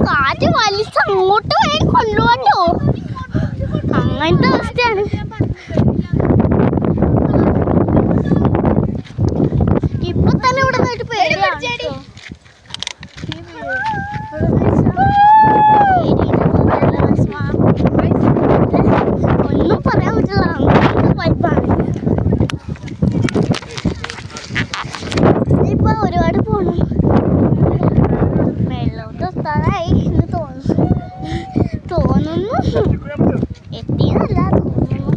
കാറ്റ് വലിച്ചങ്ങോട്ട് കൊണ്ടുപോട്ടോ. അങ്ങനത്തെ അവസ്ഥയാണ്. ഇപ്പൊ തന്നെ ഇവിടെ നിന്നിട്ട് പേടിയാണ്. ഒന്നും പറയാൻ പറ്റില്ല. അങ്ങനത്തെ പൈപ്പാണ്. ഇപ്പൊ ഒരുപാട് പോണം. വെള്ളമൊക്കെ എത്താറായി എന്ന് തോന്നുന്നു. എത്തിയെന്നല്ല തോന്നുന്നു.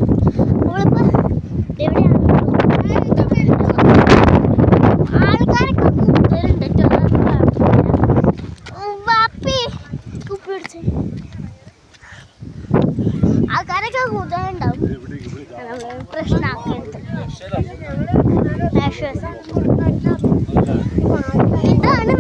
നമ്മളിപ്പോ എവിടെയാണ്? ആൾക്കാരൊക്കെ കൂടുതലുണ്ട്. വാപ്പി കുപ്പി പിടിച്ച് ആൾക്കാരൊക്കെ കൂടുതലുണ്ടാവും. പ്രശ്നമാക്കരുത്. ഇതാണ്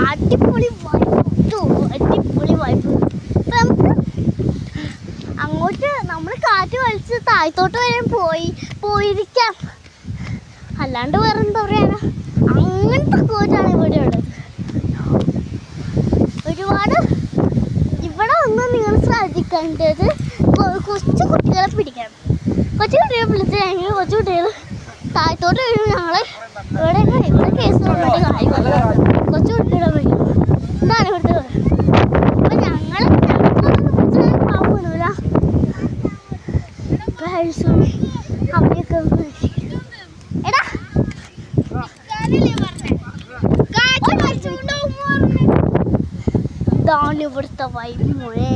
അടിപൊളി വൈബ്. അങ്ങോട്ട് നമ്മൾ കാറ്റ് വലിച്ച് താഴത്തോട്ട് വരെ പോയിരിക്കാം. അല്ലാണ്ട് വേറെ എന്താ പറയാനാ? അങ്ങനത്തെ കോറ്റാണ് ഇവിടെ ഉള്ളത്. ഒരുപാട് ഇവിടെ ഒന്നും നിങ്ങൾ ശ്രദ്ധിക്കേണ്ടത് കൊച്ചു കുട്ടികളെ പിടിക്കണം. കൊച്ചു കുട്ടികളെ വിളിച്ചില്ലെങ്കിൽ കൊച്ചു കുട്ടികൾ താഴത്തോട്ട് വീഴും. ഞങ്ങൾ ഇവിടെ കേസ് കൊണ്ടിട്ട് കാര്യമില്ല. കൊച്ചു കുട്ടികളെ പിടിക്കും. എന്താണ് ഇവിടുത്തെ? അപ്പൊ ഞങ്ങൾക്കൊന്നും പാവൂല. അമ്മയൊക്കെ എടാ ഇതാണ് ഇവിടുത്തെ വൈബ് മോനെ.